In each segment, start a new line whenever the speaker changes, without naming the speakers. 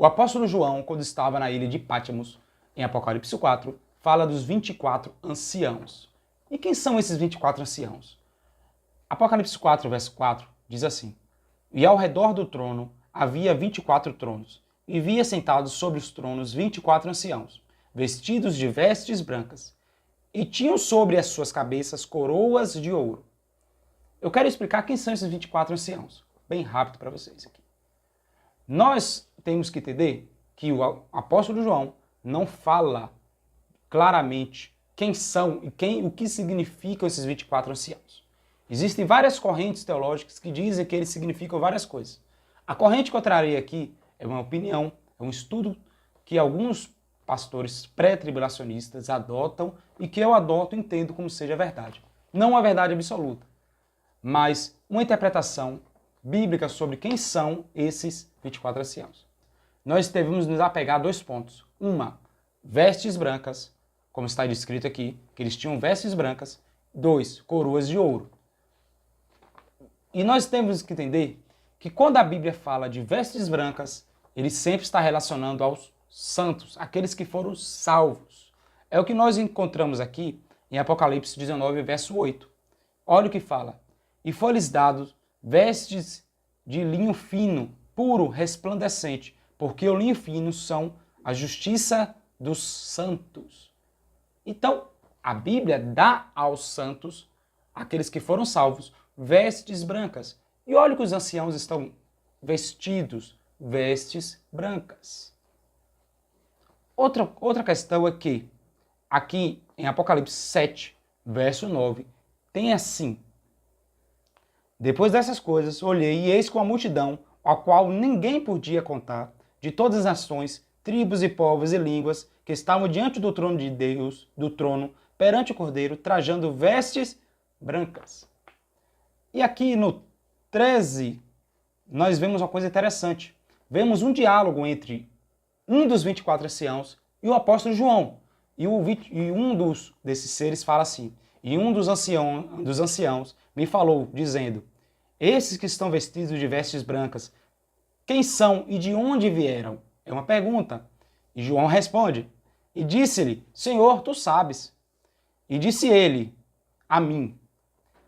O apóstolo João, quando estava na ilha de Pátimos, em Apocalipse 4, fala dos 24 anciãos. E quem são esses 24 anciãos? Apocalipse 4, verso 4, diz assim: E ao redor do trono havia 24 tronos, e via sentados sobre os tronos 24 anciãos, vestidos de vestes brancas, e tinham sobre as suas cabeças coroas de ouro. Eu quero explicar quem são esses 24 anciãos, bem rápido para vocês aqui. Nós temos que entender que o apóstolo João não fala claramente quem são e o que significam esses 24 anciãos. Existem várias correntes teológicas que dizem que eles significam várias coisas. A corrente que eu trarei aqui é uma opinião, é um estudo que alguns pastores pré-tribulacionistas adotam e que eu adoto e entendo como seja verdade. Não uma verdade absoluta, mas uma interpretação bíblica sobre quem são esses 24 anciãos. Nós devemos nos apegar a 2 pontos. Uma, vestes brancas, como está descrito aqui, que eles tinham vestes brancas. 2, coroas de ouro. E nós temos que entender que quando a Bíblia fala de vestes brancas, ele sempre está relacionando aos santos, aqueles que foram salvos. É o que nós encontramos aqui em Apocalipse 19, verso 8. Olha o que fala. E foi-lhes dado vestes de linho fino, puro, resplandecente, porque o linho fino são a justiça dos santos. Então, a Bíblia dá aos santos, aqueles que foram salvos, vestes brancas. E olha que os anciãos estão vestidos, vestes brancas. Outra questão é que, aqui em Apocalipse 7, verso 9, tem assim: Depois dessas coisas, olhei e eis com a multidão, a qual ninguém podia contar, de todas as nações, tribos e povos e línguas, que estavam diante do trono de Deus, do trono, perante o Cordeiro, trajando vestes brancas. E aqui no 13, nós vemos uma coisa interessante. Vemos um diálogo entre um dos 24 anciãos e o apóstolo João. E um desses seres fala assim: E um dos anciãos me falou, dizendo: Esses que estão vestidos de vestes brancas, quem são e de onde vieram? É uma pergunta. E João responde: E disse-lhe: Senhor, tu sabes. E disse ele a mim: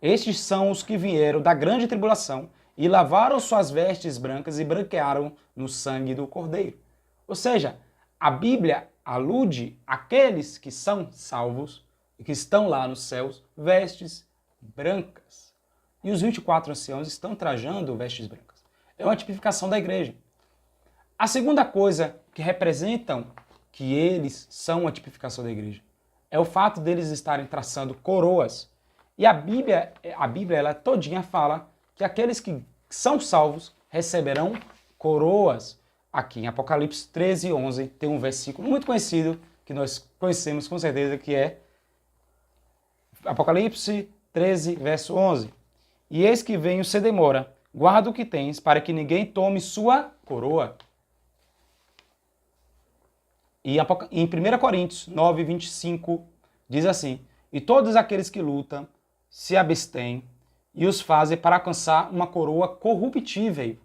Estes são os que vieram da grande tribulação e lavaram suas vestes brancas e branquearam no sangue do Cordeiro. Ou seja, a Bíblia alude àqueles que são salvos e que estão lá nos céus, vestes brancas. E os 24 anciãos estão trajando vestes brancas. É uma tipificação da igreja. A segunda coisa que representam que eles são a tipificação da igreja é o fato deles estarem traçando coroas. E a Bíblia ela todinha fala que aqueles que são salvos receberão coroas. Aqui em Apocalipse 13, 11, tem um versículo muito conhecido, que nós conhecemos com certeza, que é Apocalipse 13, verso 11. E eis que venho sem demora, guarda o que tens, para que ninguém tome sua coroa. E em 1 Coríntios 9, 25, diz assim: E todos aqueles que lutam se abstêm e os fazem para alcançar uma coroa corruptível.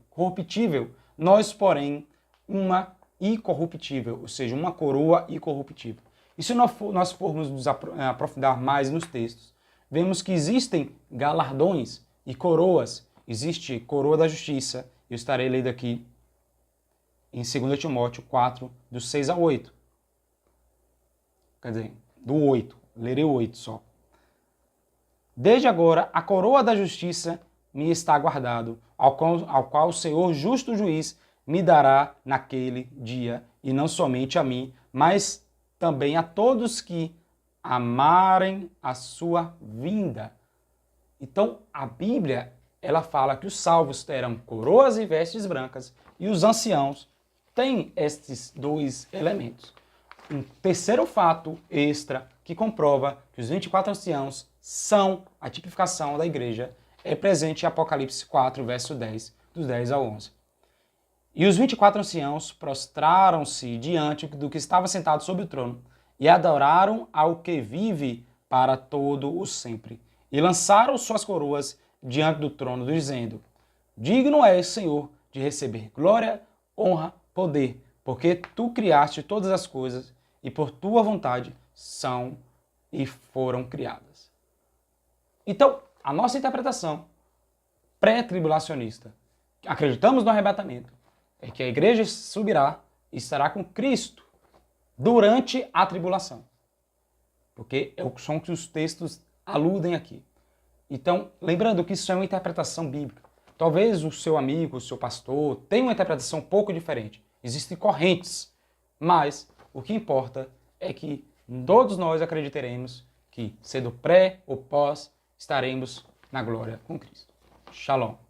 Nós, porém, uma incorruptível, ou seja, uma coroa incorruptível. E se nós formos nos aprofundar mais nos textos, vemos que existem galardões e coroas. Existe coroa da justiça, eu estarei lendo aqui em 2 Timóteo 4, do 6 a 8. Quer dizer, do 8, lerei o 8 só. Desde agora, a coroa da justiça me está guardado, ao qual o Senhor, justo juiz, me dará naquele dia, e não somente a mim, mas também a todos que amarem a sua vinda. Então, a Bíblia, ela fala que os salvos terão coroas e vestes brancas, e os anciãos têm estes 2 elementos. Um terceiro fato extra que comprova que os 24 anciãos são a tipificação da igreja é presente em Apocalipse 4, verso 10, dos 10 ao 11. E os 24 anciãos prostraram-se diante do que estava sentado sobre o trono e adoraram ao que vive para todo o sempre. E lançaram suas coroas diante do trono, dizendo: Digno és, Senhor, de receber glória, honra, poder, porque tu criaste todas as coisas e por tua vontade são e foram criadas. Então, a nossa interpretação pré-tribulacionista, acreditamos no arrebatamento, é que a igreja subirá e estará com Cristo durante a tribulação. Porque é o som que os textos aludem aqui. Então, lembrando que isso é uma interpretação bíblica. Talvez o seu amigo, o seu pastor, tenha uma interpretação um pouco diferente. Existem correntes, mas o que importa é que todos nós acreditaremos que, sendo pré ou pós, estaremos na glória com Cristo. Shalom.